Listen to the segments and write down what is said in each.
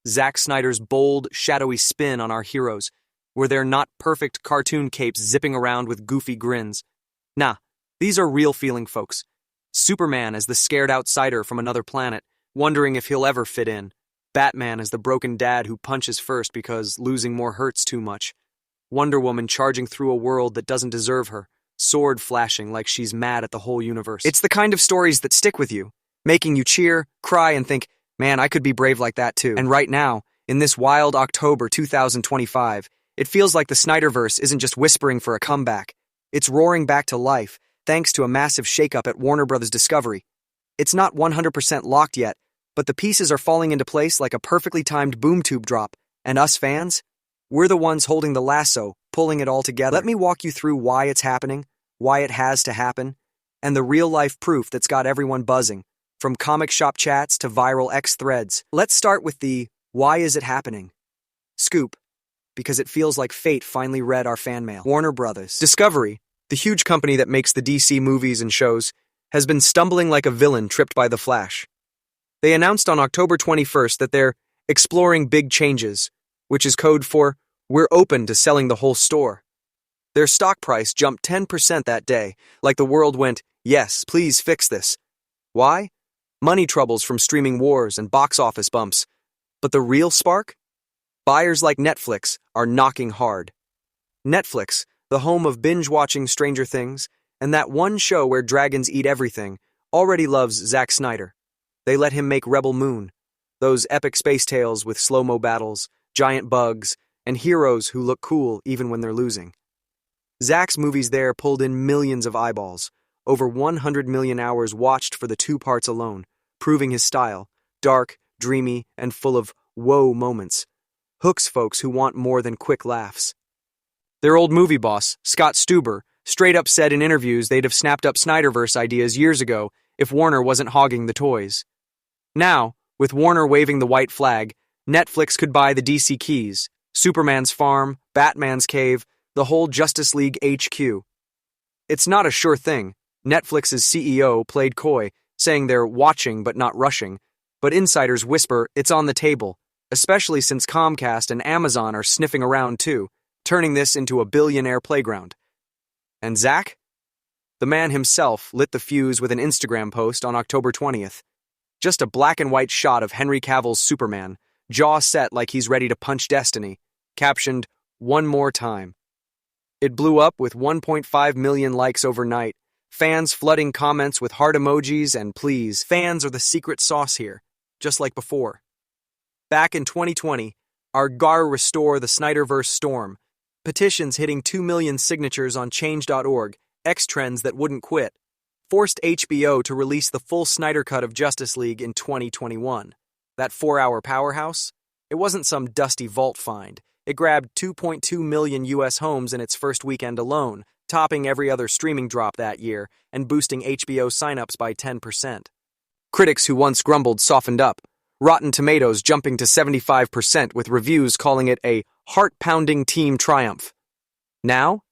Zack Snyder's bold, shadowy spin on our heroes, where they're not perfect cartoon capes zipping around with goofy grins. Nah, these are real-feeling folks. Superman as the scared outsider from another planet, wondering if he'll ever fit in. Batman as the broken dad who punches first because losing more hurts too much. Wonder Woman charging through a world that doesn't deserve her, sword flashing like she's mad at the whole universe. It's the kind of stories that stick with you, making you cheer, cry, and think, man, I could be brave like that too. And right now, in this wild October 2025, it feels like the Snyderverse isn't just whispering for a comeback. It's roaring back to life, thanks to a massive shakeup at Warner Bros. Discovery. It's not 100% locked yet, but the pieces are falling into place like a perfectly timed boom tube drop. And us fans? We're the ones holding the lasso, pulling it all together. Let me walk you through why it's happening, why it has to happen, and the real-life proof that's got everyone buzzing, from comic shop chats to viral X threads. Let's start with the why is it happening scoop, because it feels like fate finally read our fan mail. Warner Bros. Discovery, the huge company that makes the DC movies and shows, has been stumbling like a villain tripped by the Flash. They announced on October 21st that they're exploring big changes, which is code for, we're open to selling the whole store. Their stock price jumped 10% that day, like the world went, yes, please fix this. Why? Money troubles from streaming wars and box office bumps. But the real spark? Buyers like Netflix are knocking hard. Netflix, the home of binge-watching Stranger Things, and that one show where dragons eat everything, already loves Zack Snyder. They let him make Rebel Moon, those epic space tales with slow-mo battles, giant bugs, and heroes who look cool even when they're losing. Zack's movies there pulled in millions of eyeballs, over 100 million hours watched for the 2 parts alone, proving his style, dark, dreamy, and full of whoa moments, hooks folks who want more than quick laughs. Their old movie boss, Scott Stuber, straight up said in interviews they'd have snapped up Snyderverse ideas years ago if Warner wasn't hogging the toys. Now, with Warner waving the white flag, Netflix could buy the DC keys, Superman's farm, Batman's cave, the whole Justice League HQ. It's not a sure thing. Netflix's CEO played coy, saying they're watching but not rushing, but insiders whisper it's on the table, especially since Comcast and Amazon are sniffing around too, turning this into a billionaire playground. And Zack? The man himself lit the fuse with an Instagram post on October 20th. Just a black and white shot of Henry Cavill's Superman, jaw set like he's ready to punch destiny, captioned, "One more time." It blew up with 1.5 million likes overnight, fans flooding comments with heart emojis and please. Fans are the secret sauce here, just like before. Back in 2020, our Gar Restore the Snyderverse storm, petitions hitting 2 million signatures on change.org, X-trends that wouldn't quit, forced HBO to release the full Snyder cut of Justice League in 2021. That 4-hour powerhouse? It wasn't some dusty vault find. It grabbed 2.2 million US homes in its first weekend alone, topping every other streaming drop that year and boosting HBO signups by 10%. Critics who once grumbled softened up, Rotten Tomatoes jumping to 75% with reviews calling it a heart-pounding team triumph. Now?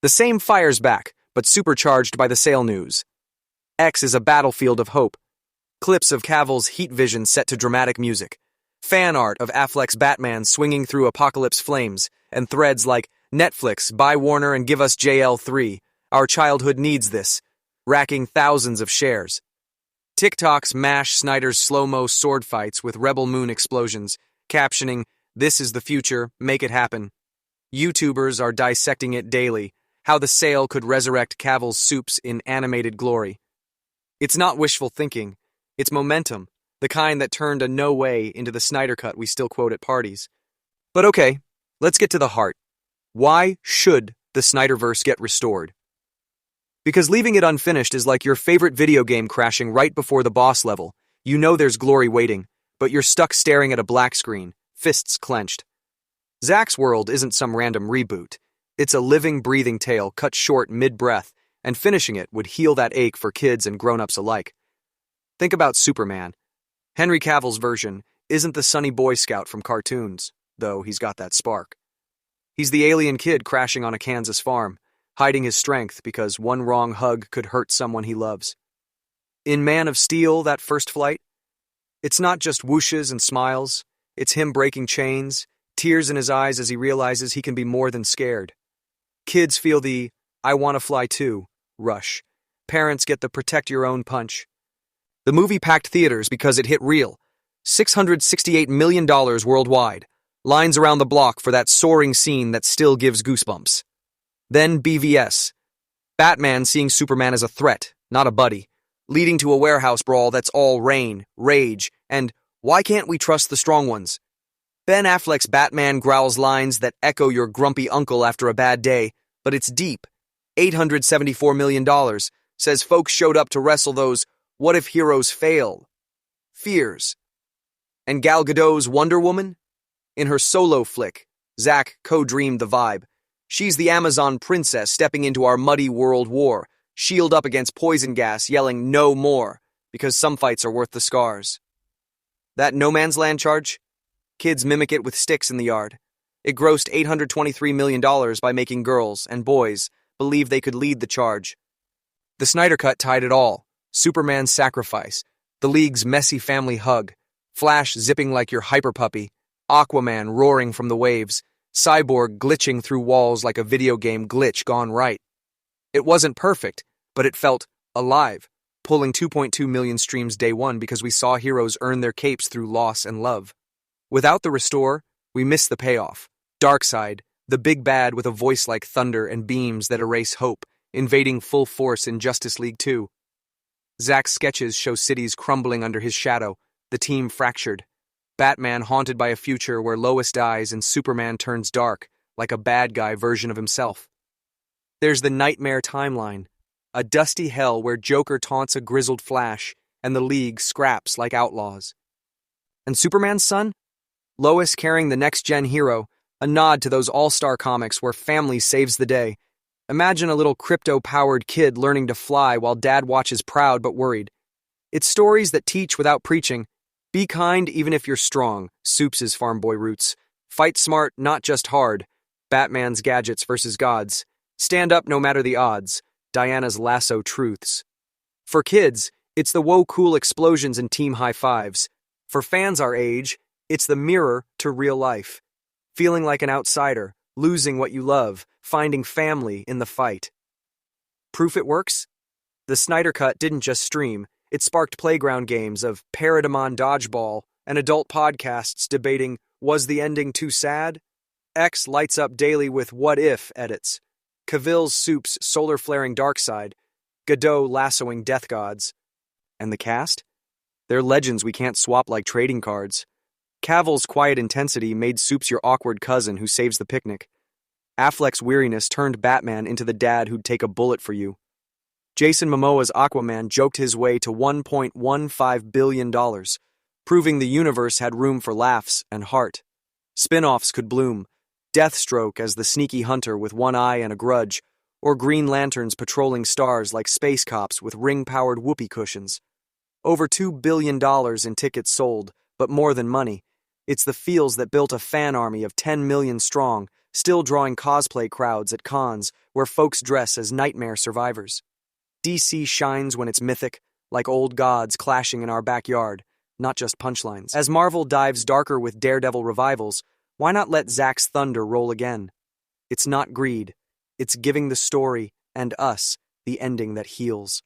The same fire's back, but supercharged by the sale news. X is a battlefield of hope. Clips of Cavill's heat vision set to dramatic music. Fan art of Affleck's Batman swinging through apocalypse flames, and threads like, Netflix, buy Warner and give us JL3. Our childhood needs this, racking thousands of shares. TikToks mash Snyder's slow-mo sword fights with Rebel Moon explosions, captioning, "This is the future, make it happen." YouTubers are dissecting it daily, how the sale could resurrect Cavill's soups in animated glory. It's not wishful thinking, it's momentum, the kind that turned a no way into the Snyder cut we still quote at parties. But okay, let's get to the heart. Why should the Snyderverse get restored? Because leaving it unfinished is like your favorite video game crashing right before the boss level. You know there's glory waiting, but you're stuck staring at a black screen, fists clenched. Zack's world isn't some random reboot. It's a living, breathing tale cut short mid-breath, and finishing it would heal that ache for kids and grown-ups alike. Think about Superman. Henry Cavill's version isn't the sunny Boy Scout from cartoons, though he's got that spark. He's the alien kid crashing on a Kansas farm, hiding his strength because one wrong hug could hurt someone he loves. In Man of Steel, that first flight, it's not just whooshes and smiles, It's him breaking chains, tears in his eyes as he realizes he can be more than scared. Kids feel the "I wanna fly too" rush. Parents get the protect your own punch. The movie packed theaters because it hit real. $668 million worldwide. Lines around the block for that soaring scene that still gives goosebumps. Then BVS. Batman seeing Superman as a threat, not a buddy, leading to a warehouse brawl that's all rain, rage, and why can't we trust the strong ones? Ben Affleck's Batman growls lines that echo your grumpy uncle after a bad day, but it's deep. $874 million, says folks showed up to wrestle those what if heroes fail fears. And Gal Gadot's Wonder Woman? In her solo flick, Zack co-dreamed the vibe. She's the Amazon princess stepping into our muddy world war, shield up against poison gas, yelling no more, because some fights are worth the scars. That No Man's Land charge? Kids mimic it with sticks in the yard. It grossed $823 million by making girls and boys believe they could lead the charge. The Snyder Cut tied it all. Superman's sacrifice, the League's messy family hug, Flash zipping like your hyper puppy, Aquaman roaring from the waves, Cyborg glitching through walls like a video game glitch gone right. It wasn't perfect, but it felt alive, pulling 2.2 million streams day one because we saw heroes earn their capes through loss and love. Without the restore, we missed the payoff. Darkseid, the big bad with a voice like thunder and beams that erase hope, invading full force in Justice League 2. Zack's sketches show cities crumbling under his shadow, the team fractured. Batman haunted by a future where Lois dies and Superman turns dark, like a bad guy version of himself. There's the nightmare timeline, a dusty hell where Joker taunts a grizzled Flash and the League scraps like outlaws. And Superman's son? Lois carrying the next-gen hero, a nod to those all-star comics where family saves the day. Imagine a little crypto-powered kid learning to fly while dad watches proud but worried. It's stories that teach without preaching. Be kind even if you're strong, Soups' farm boy roots. Fight smart, not just hard. Batman's gadgets versus gods. Stand up no matter the odds. Diana's lasso truths. For kids, it's the whoa cool explosions and team high fives. For fans our age, it's the mirror to real life. Feeling like an outsider, losing what you love, finding family in the fight. Proof it works? The Snyder Cut didn't just stream. It sparked playground games of Parademon Dodgeball and adult podcasts debating, was the ending too sad? X lights up daily with what if edits. Cavill's Soup's solar flaring Darkseid. Gadot lassoing death gods. And the cast? They're legends we can't swap like trading cards. Cavill's quiet intensity made Soups your awkward cousin who saves the picnic. Affleck's weariness turned Batman into the dad who'd take a bullet for you. Jason Momoa's Aquaman joked his way to $1.15 billion, proving the universe had room for laughs and heart. Spin-offs could bloom. Deathstroke as the sneaky hunter with one eye and a grudge, or Green Lanterns patrolling stars like space cops with ring-powered whoopee cushions. Over $2 billion in tickets sold, but more than money. It's the feels that built a fan army of 10 million strong, still drawing cosplay crowds at cons where folks dress as nightmare survivors. DC shines when it's mythic, like old gods clashing in our backyard, not just punchlines. As Marvel dives darker with Daredevil revivals, why not let Zack's thunder roll again? It's not greed. It's giving the story, and us, the ending that heals.